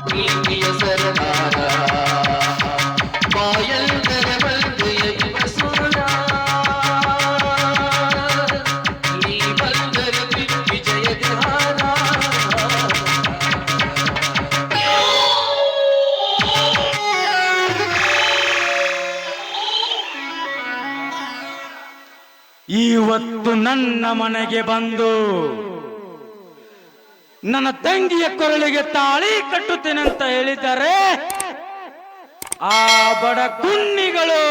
ಪ್ರೀತಿಯ ಸರದಾರ ಬಾಯಲ್ದರೆ ಬಂದು ಎಯುವ ಸೂರ ನೀ ಬಂದರೆ ವಿಜಯದ ಹಾರ ಇವತ್ತು ನನ್ನ ಮನೆಗೆ ಬಂದು ನನ್ನ ತಂಗಿಯ ಕೊರಳಿಗೆ ತಾಳಿ ಕಟ್ಟುತ್ತೇನೆ ಅಂತ ಹೇಳಿದ್ದಾರೆ ಆ ಬಡ ಕುನ್ನಿಗಳು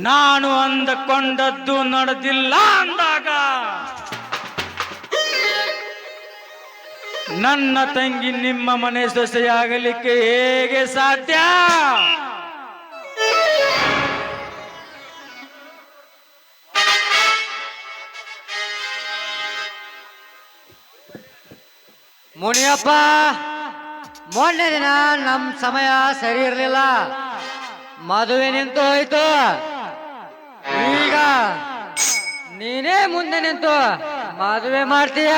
ನಾನು ಅಂದುಕೊಂಡದ್ದು ನಡೆದಿಲ್ಲ ಅಂದಾಗ ನನ್ನ ತಂಗಿ ನಿಮ್ಮ ಮನೆ ಸೊಸೆಯಾಗಲಿಕ್ಕೆ ಹೇಗೆ ಸಾಧ್ಯ? ಮುನಿಯಪ್ಪ, ಮೊನ್ನೆ ದಿನ ನಮ್ಮ ಸಮಯ ಸರಿ ಇರಲಿಲ್ಲ, ಮದುವೆ ನಿಂತು ಹೋಯ್ತು. ಈಗ ನೀನೇ ಮುಂದೆ ನಿಂತು ಮದುವೆ ಮಾಡ್ತೀಯ.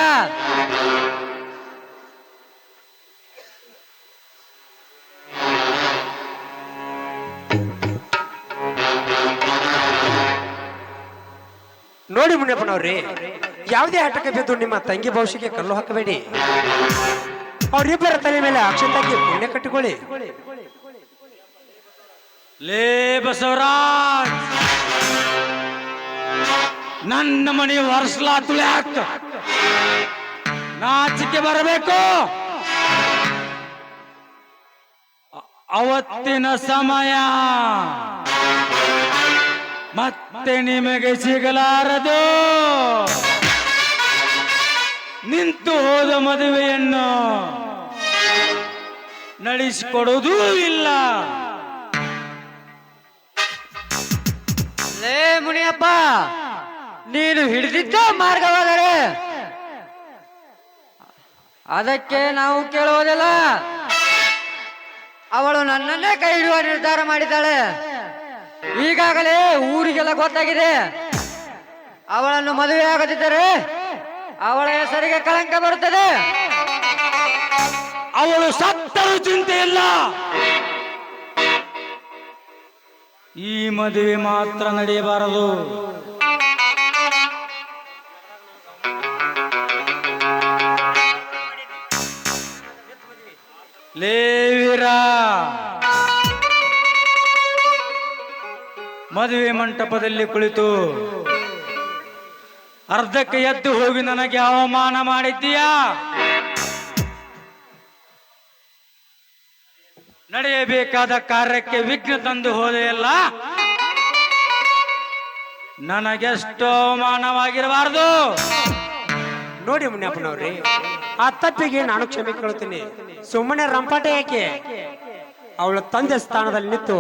ನೋಡಿ ಮುನಿಯಪ್ಪನವ್ರಿ, ಯಾವುದೇ ಆಟಕ್ಕೆ ಬಿದ್ದು ನಿಮ್ಮ ತಂಗಿ ಭವಿಷ್ಯಕ್ಕೆ ಕಲ್ಲು ಹಾಕಬೇಡಿ. ಅವರಿಬ್ಬರ ತಲೆ ಮೇಲೆ ಅಕ್ಷಂತಾಗಿ ಪುಣ್ಯ ಕಟ್ಟಿಕೊಳ್ಳಿ. ಲೇ ಬಸವರಾಜ್, ನನ್ನ ಮನೆ ವರ್ಷಲಾತುಳೆ ಹಾಕ ನಾಚಿಕೆ ಬರಬೇಕು. ಅವತ್ತಿನ ಸಮಯ ಮತ್ತೆ ನಿಮಗೆ ಸಿಗಲಾರದು. ನಿಂತು ಹೋದ ಮದುವೆಯನ್ನು ನಡೆಸಿಕೊಡುವುದೂ ಇಲ್ಲ. ಲೇ ಮುನಿಯಪ್ಪ, ನೀನು ಹಿಡಿದಿದ್ದ ಮಾರ್ಗವಾದರೆ ಅದಕ್ಕೆ ನಾವು ಕೇಳುವುದಿಲ್ಲ. ಅವಳು ನನ್ನನ್ನೇ ಕೈ ಹಿಡಿಯುವ ನಿರ್ಧಾರ ಮಾಡಿದ್ದಾಳೆ. ಈಗಾಗಲೇ ಊರಿಗೆಲ್ಲ ಗೊತ್ತಾಗಿದೆ. ಅವಳನ್ನು ಮದುವೆ ಆಗದಿದ್ದರೆ ಅವಳ ಹೆಸರಿಗೆ ಕಳಂಕ ಬರುತ್ತದೆ. ಅವಳು ಸತ್ತರೂ ಚಿಂತೆ ಇಲ್ಲ, ಈ ಮದುವೆ ಮಾತ್ರ ನಡೆಯಬಾರದು. ಲೇವಿರ, ಮದುವೆ ಮಂಟಪದಲ್ಲಿ ಕುಳಿತು ಅರ್ಧಕ್ಕೆ ಎದ್ದು ಹೋಗಿ ನನಗೆ ಅವಮಾನ ಮಾಡಿದ್ದೀಯಾ? ನಡೆಯಬೇಕಾದ ಕಾರ್ಯಕ್ಕೆ ವಿಘ್ನ ತಂದು ಹೋದೆಯಲ್ಲ, ನನಗೆಷ್ಟು ಅವಮಾನವಾಗಿರಬಾರದು. ನೋಡಿ ಮುನಿಯಪ್ಪನವ್ರಿ, ಆ ತಪ್ಪಿಗೆ ನಾನು ಕ್ಷಮೆ ಕೇಳುತ್ತೇನೆ. ಸುಮ್ಮನೆ ರಂಪಾಟ ಯಾಕೆ? ಅವಳ ತಂದೆ ಸ್ಥಾನದಲ್ಲಿ ನಿಂತು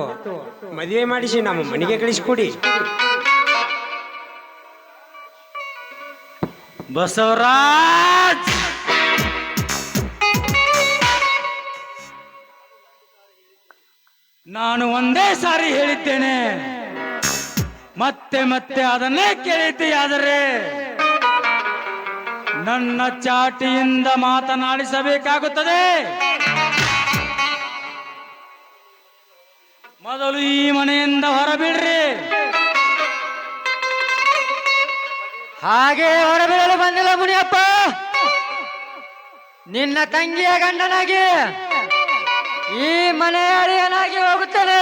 ಮದುವೆ ಮಾಡಿಸಿ ನಮ್ಮ ಮನೆಗೆ ಕಳಿಸಿಕೊಡಿ. ಬಸವರಾಜ್, ನಾನು ಒಂದೇ ಸಾರಿ ಹೇಳಿದ್ದೇನೆ, ಮತ್ತೆ ಮತ್ತೆ ಅದನ್ನೇ ಕೇಳಿದ್ದೀಯಾದರೆ ನನ್ನ ಚಾಟಿಯಿಂದ ಮಾತನಾಡಿಸಬೇಕಾಗುತ್ತದೆ. ಮೊದಲು ಈ ಮನೆಯಿಂದ ಹೊರಬಿಡ್ರಿ. ಹಾಗೆ ಹೊರಬೀಳಲು ಬಂದಿಲ್ಲ ಮುನಿಯಪ್ಪ. ನಿನ್ನ ತಂಗಿಯ ಗಂಡನಾಗಿ ಈ ಮನೆಯ ಅಳಿಯನಾಗಿ ಹೋಗುತ್ತೇನೆ.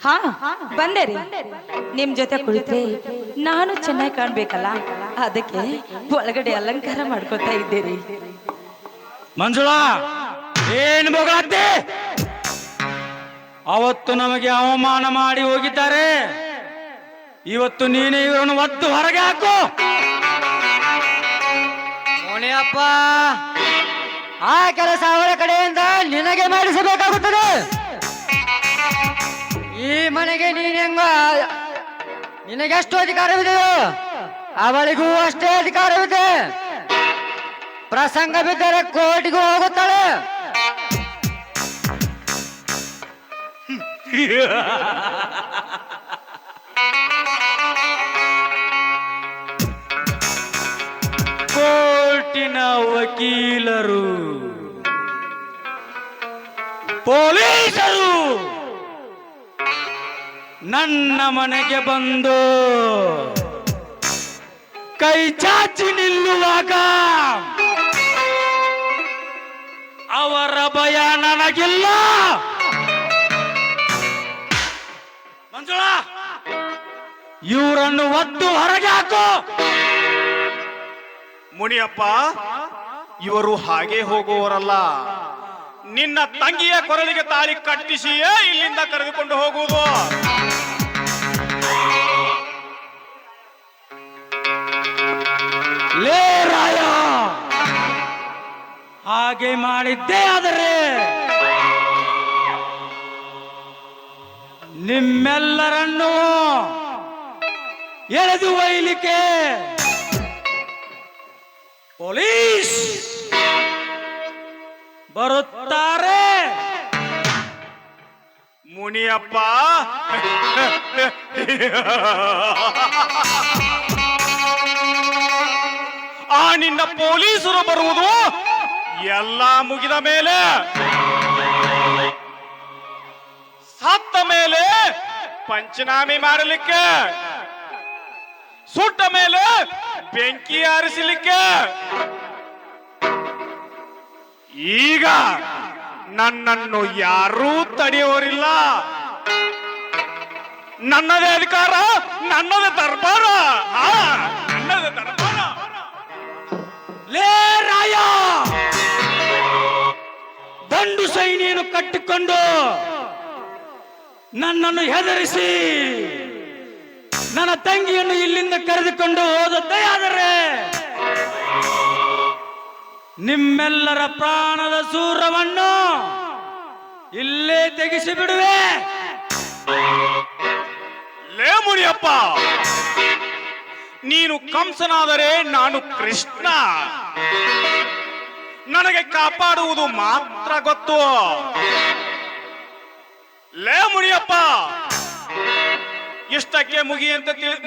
ಹಾ ಬಂದೆ ರೀ. ನಿಮ್ ಜೊತೆ ಕುಳಿತ್ರೆ ನಾನು ಚೆನ್ನಾಗಿ ಕಾಣ್ಬೇಕಲ್ಲ, ಅದಕ್ಕೆ ಒಳಗಡೆ ಅಲಂಕಾರ ಮಾಡ್ಕೊತಾ ಇದ್ದೀರಿ. ಮಂಜುಳಾ, ಏನ್ ಬೊಗಳಾಗ್ತಿ? ಅವತ್ತು ನಮಗೆ ಅವಮಾನ ಮಾಡಿ ಹೋಗಿದ್ದಾರೆ. ಇವತ್ತು ನೀನೇ ಇವರನ್ನು ಒದ್ದು ಹೊರಗೆ ಹಾಕು. ಮುನಿಯಪ್ಪ, ಆ ಕೆಲಸ ಅವರ ಕಡೆಯಿಂದ ನಿನಗೆ ಮಾಡಿಸಬೇಕಾಗುತ್ತದೆ. ಈ ಮನೆಗೆ ನಿನಗೆಷ್ಟು ಅಧಿಕಾರವಿದೆಯೋ ಅವಳಿಗೂ ಅಷ್ಟೇ ಅಧಿಕಾರವಿದೆ. ಪ್ರಸಂಗ ಬಿದ್ದರೆ ಕೋರ್ಟಿಗೂ ಹೋಗುತ್ತಾಳೆ. ಕೋರ್ಟಿನ ವಕೀಲರು, ಪೊಲೀಸರು ನನ್ನ ಮನೆಗೆ ಬಂದು ಕೈ ಚಾಚಿ ನಿಲ್ಲುವಾಗ ಅವರ ಭಯ ನನಗಿಲ್ಲ. ಮಂಜುಳಾ, ಇವರನ್ನು ಒದ್ದು ಹೊರಗೆ ಹಾಕು. ಮುನಿಯಪ್ಪ, ಇವರು ಹಾಗೆ ಹೋಗುವವರಲ್ಲ. ನಿನ್ನ ತಂಗಿಯ ಕೊರಳಿಗೆ ತಾಳಿ ಕಟ್ಟಿಸಿಯೇ ಇಲ್ಲಿಂದ ಕರೆದುಕೊಂಡು ಹೋಗುವುದು. ಲೇ ರಾಯ, ಹಾಗೆ ಮಾಡಿದ್ದೇ ಆದರೆ ನಿಮ್ಮೆಲ್ಲರನ್ನು ಎಳೆದು ಒಯ್ಯಲಿಕ್ಕೆ ಪೊಲೀಸ್ ಬರುತ್ತಾರೆ. ಮುನಿಯಪ್ಪ, ಆ ನಿನ್ನ ಪೊಲೀಸರು ಬರುವುದು ಎಲ್ಲ ಮುಗಿದ ಮೇಲೆ, ಸತ್ತ ಮೇಲೆ ಪಂಚನಾಮೆ ಮಾಡಲಿಕ್ಕೆ, ಸುಟ್ಟ ಮೇಲೆ ಬೆಂಕಿ ಆರಿಸಲಿಕ್ಕೆ. ಈಗ ನನ್ನನ್ನು ಯಾರೂ ತಡೆಯೋರಿಲ್ಲ. ನನ್ನದೇ ಅಧಿಕಾರ, ನನ್ನದೇ ದರ್ಬಾರ, ನನ್ನದೇ ದರ್ಬಾರ. ಲೇ ರಾಯ, ದಂಡು ಸೈನಿಯನ್ನು ಕಟ್ಟಿಕೊಂಡು ನನ್ನನ್ನು ಹೆದರಿಸಿ ನನ್ನ ತಂಗಿಯನ್ನು ಇಲ್ಲಿಂದ ಕರೆದುಕೊಂಡು ಹೋದದ್ದೇ ಆದರೆ ನಿಮ್ಮೆಲ್ಲರ ಪ್ರಾಣದ ಸೂರವನ್ನು ಇಲ್ಲೇ ತೆಗೆಸಿ ಬಿಡುವೆ. ಲೇ ಮುನಿಯಪ್ಪ, ನೀನು ಕಂಸನಾದರೆ ನಾನು ಕೃಷ್ಣ. ನನಗೆ ಕಾಪಾಡುವುದು ಮಾತ್ರ ಗೊತ್ತು. ಲೇ ಮುನಿಯಪ್ಪ, ಇಷ್ಟಕ್ಕೆ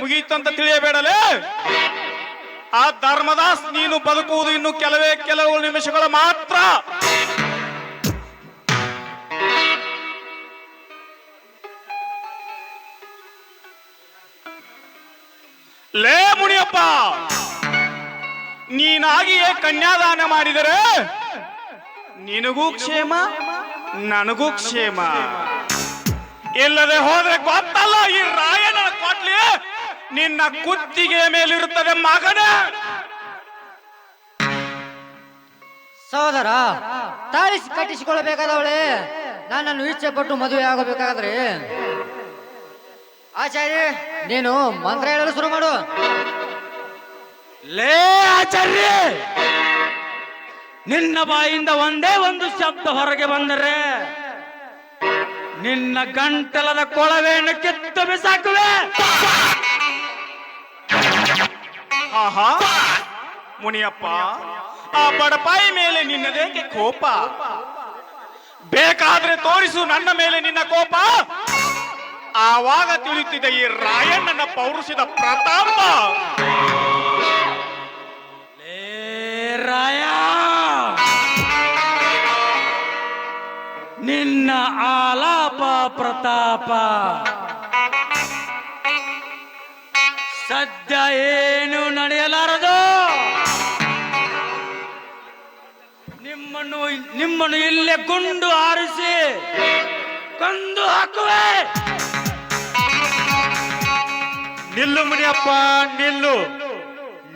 ಮುಗಿಯಿತಂತ ತಿಳಿಯಬೇಡಲೇ. ಆ ಧರ್ಮದಾಸ್ ನೀನು ಬದುಕುವುದು ಇನ್ನು ಕೆಲವು ನಿಮಿಷಗಳು ಮಾತ್ರ. ಲೇ ಮುನಿಯಪ್ಪ, ನೀನಾಗಿಯೇ ಕನ್ಯಾದಾನ ಮಾಡಿದರೆ ನಿನಗೂ ಕ್ಷೇಮ, ನನಗೂ ಕ್ಷೇಮ. ಇಲ್ಲದೆ ಹೋದ್ರೆ ಗೊತ್ತಲ್ಲ, ಈ ರಾಯನ ಕೊಟ್ಲಿ ನಿನ್ನ ಕುತ್ತಿಗೆ ಮೇಲಿರುತ್ತದೆ ಮಗನೇ. ಸಹೋದರ, ತಾಳಿ ಕಟ್ಟಿಸಿಕೊಳ್ಳಬೇಕಾದವಳೆ ನನ್ನನ್ನು ಇಚ್ಛೆ ಪಟ್ಟು ಮದುವೆ ಆಗಬೇಕಾದ್ರೆ ಆಚಾರ್ಯ ನೀನು ಮಂತ್ರ ಹೇಳಲು ಶುರು ಮಾಡು. ಲೇ ಆಚಾರ್ಯ, ನಿನ್ನ ಬಾಯಿಂದ ಒಂದೇ ಒಂದು ಶಬ್ದ ಹೊರಗೆ ಬಂದರೆ ನಿನ್ನ ಗಂಟಲದ ಕೊಳವೆಯನ್ನು ಕಿತ್ತು ಬಿಸಾಕುವೆ. ಆಹಾ ಮುನಿಯಪ್ಪ, ಆ ಬಡಪಾಯಿ ಮೇಲೆ ನಿನ್ನದೇಕೆ ಕೋಪ? ಬೇಕಾದ್ರೆ ತೋರಿಸು ನನ್ನ ಮೇಲೆ ನಿನ್ನ ಕೋಪ. ಆವಾಗ ತಿಳಿಯುತ್ತಿದೆ ಈ ರಾಯಣ್ಣನ ಪೌರುಷದ ಪ್ರತಾಪ. ಲೇ ರಾಯ, ನಿನ್ನ ಆಲಾಪ ಪ್ರತಾಪ ಸದ್ಯ ಏನು ನಡೆಯಲಾರದು. ನಿಮ್ಮನ್ನು ಇಲ್ಲೇ ಗುಂಡು ಹಾರಿಸಿ ಕೊಂದು ಹಾಕುವೆ. ನಿಲ್ಲು ಮುನಿಯಪ್ಪ ನಿಲ್ಲು.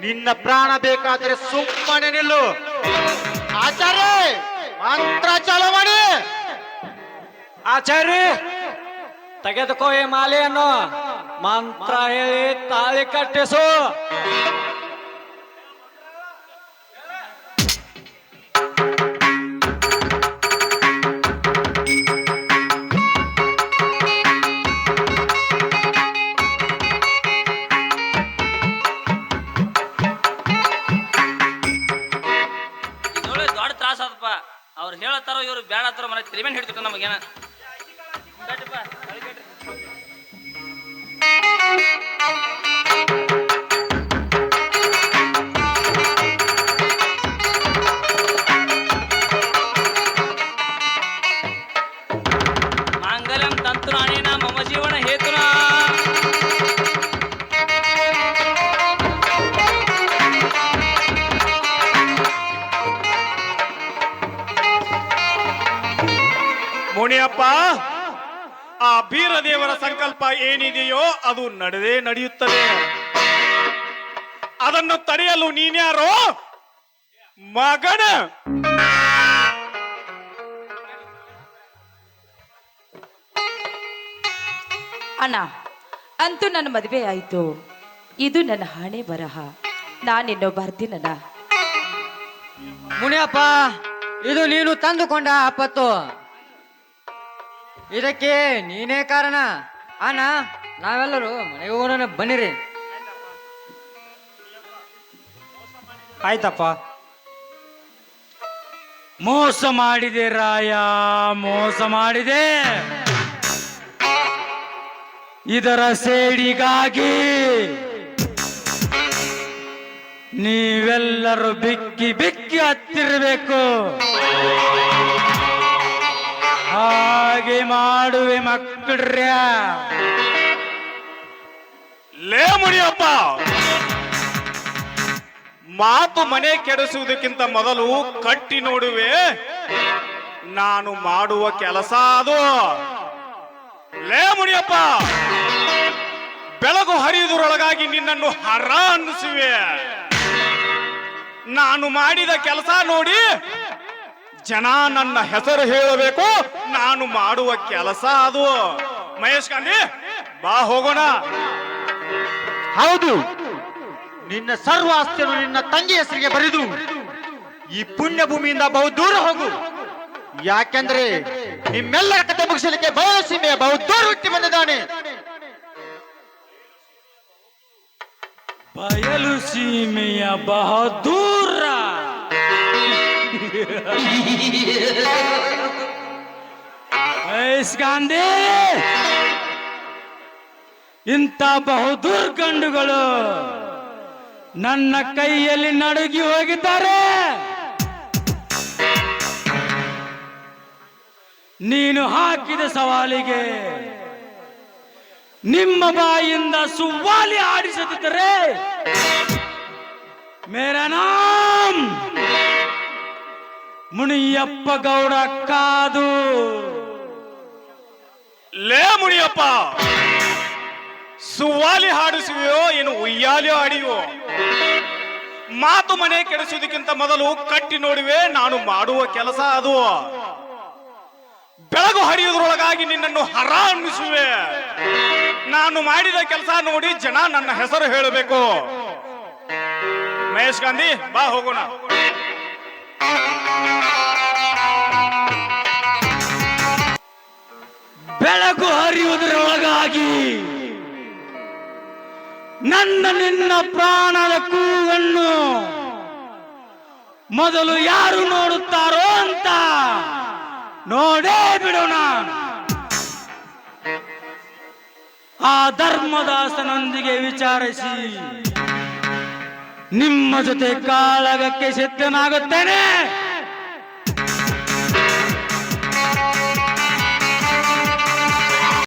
ನಿನ್ನ ಪ್ರಾಣ ಬೇಕಾದ್ರೆ ಸುಮ್ಮನೆ ನಿಲ್ಲು. ಆಚಾರ್ಯ ಮಂತ್ರ ಚಾಲು ಮಾಡಿ. ಆಚಾರ್ಯ ತೆಗೆದುಕೋ ಈ ಮಾಲೆಯನ್ನು, ಮಂತ್ರ ಹೇಳಿ ತಾಳಿ ಕಟ್ಟಿಸು. ಇದೊಳ್ಳೆ ದೊಡ್ಡ ತ್ರಾಸ ಅದಪ್ಪ. ಅವ್ರು ಹೇಳತ್ತಾರೋ ಇವ್ರು ಬೇಡತ್ತಾರೋ ಮನೆ ತಿರಿಮೇನ್ ಹಿಡ್ತಿಟ್ಟ ನಮಗೇನ. ಮಾಂಗಲ್ಯಂ ತಂತು ನಾನೇನ ಮಮ ಜೀವನ ಹೇತುನಾ. ಮುನಿಯಪ್ಪ, ಆ ಬೀರದೇವರ ಸಂಕಲ್ಪ ಏನಿದೆಯೋ ಅದು ನಡೆಯುತ್ತದೆ. ಅದನ್ನು ತಡೆಯಲು ನೀನ್ಯಾರೋ ಮಗನ? ಅಣ್ಣ, ಅಂತೂ ನನ್ನ ಮದುವೆ ಆಯಿತು. ಇದು ನನ್ನ ಹಣೆ ಬರಹ. ನಾನಿನ್ನೋ ಬರ್ತೀನಣ್ಣ. ಮುನಿಯಪ್ಪ, ಇದು ನೀನು ತಂದುಕೊಂಡ ಆಪತ್ತು. ಇದಕ್ಕೆ ನೀನೇ ಕಾರಣ. ಅಣ್ಣ, ನಾವೆಲ್ಲರೂ ಮನೆಗೆ ಹೋಗೋಣ, ಬನ್ನಿರಿ. ಆಯ್ತಪ್ಪ. ಮೋಸ ಮಾಡಿದೆ ರಾಯ, ಮೋಸ ಮಾಡಿದೆ. ಇದರ ಸೇಡಿಗಾಗಿ ನೀವೆಲ್ಲರೂ ಬಿಕ್ಕಿ ಬಿಕ್ಕಿ ಹತ್ತಿರಬೇಕು. ಹಾಗೆ ಮಾಡುವೆ ಮಕ್ಕಳ್ರ್ಯ. ಲೇ ಮುನಿಯಪ್ಪ, ಮಾತು ಮನೆ ಕೆಡಿಸುವುದಕ್ಕಿಂತ ಮೊದಲು ಕಟ್ಟಿ ನೋಡುವೆ ನಾನು ಮಾಡುವ ಕೆಲಸ ಅದು. ಲೇ ಮುನಿಯಪ್ಪ, ಬೆಳಗು ಹರಿಯುವುದರೊಳಗಾಗಿ ನಿನ್ನನ್ನು ಹರ ಅನ್ನಿಸುವೆ. ನಾನು ಮಾಡಿದ ಕೆಲಸ ನೋಡಿ ಜನ ನನ್ನ ಹೆಸರು ಹೇಳಬೇಕು. ನಾನು ಮಾಡುವ ಕೆಲಸ ಅದು. ಮಹೇಶ್ ಗಾಂಧಿ, ಬಾ ಹೋಗೋಣ. ಹೌದು, ನಿನ್ನ ಸರ್ವ ಆಸ್ತಿಯನ್ನು ನಿನ್ನ ತಂಗಿ ಹೆಸರಿಗೆ ಬರೆದು ಈ ಪುಣ್ಯ ಭೂಮಿಯಿಂದ ಬಹು ದೂರ ಹೋಗು. ಯಾಕೆಂದ್ರೆ ನಿಮ್ಮೆಲ್ಲರ ಕತೆ ಮುಗಿಸಲಿಕ್ಕೆ ಬಯಲುಸೀಮೆಯ ಬಹು ದೂರ ಹುಟ್ಟಿ ಬಂದಿದ್ದಾನೆ. ಬಯಲು ಸೀಮೆಯ ಬಹದೂರ. ಮಹೇಶ್ ಗಾಂಧಿ, ಇಂಥ ಬಹುದೂರ್ ಗಂಡುಗಳು ನನ್ನ ಕೈಯಲ್ಲಿ ನಡುಗಿ ಹೋಗಿದ್ದಾರೆ. ನೀನು ಹಾಕಿದ ಸವಾಲಿಗೆ ನಿಮ್ಮ ಬಾಯಿಂದ ಸುವಾಲಿ ಆಡಿಸುತ್ತಿದ್ದರೆ ಮೇರಾ ನಾಮ್ ಮುನಿಯಪ್ಪ ಗೌಡ ಕಾದು. ಲೇ ಮುನಿಯಪ್ಪ, ಸುವಾಲಿ ಹಾಡಿಸುವೆಯೋ ಏನು ಉಯ್ಯಾಲಿ ಆಡಿಯೋ? ಮಾತು ಮನೆ ಕೆಡಿಸುವುದಕ್ಕಿಂತ ಮೊದಲು ಕಟ್ಟಿ ನೋಡುವೆ ನಾನು ಮಾಡುವ ಕೆಲಸ ಅದು. ಬೆಳಗು ಹರಿಯುವುದರೊಳಗಾಗಿ ನಿನ್ನನ್ನು ಹರ ಅನ್ನಿಸುವೆ. ನಾನು ಮಾಡಿದ ಕೆಲಸ ನೋಡಿ ಜನ ನನ್ನ ಹೆಸರು ಹೇಳಬೇಕು. ಮಹೇಶ್ ಗಾಂಧಿ, ಬಾ ಹೋಗೋಣ. ಬೆಳಕು ಹರಿಯುವುದರೊಳಗಾಗಿ ನನ್ನ ನಿನ್ನ ಪ್ರಾಣದ ಕೂಗನ್ನು ಮೊದಲು ಯಾರು ನೋಡುತ್ತಾರೋ ಅಂತ ನೋಡೇ ಬಿಡೋಣ. ಆ ಧರ್ಮದಾಸನೊಂದಿಗೆ ವಿಚಾರಿಸಿ ನಿಮ್ಮ ಜೊತೆ ಕಾಳಗಕ್ಕೆ ಸಿದ್ಧನಾಗುತ್ತೇನೆ.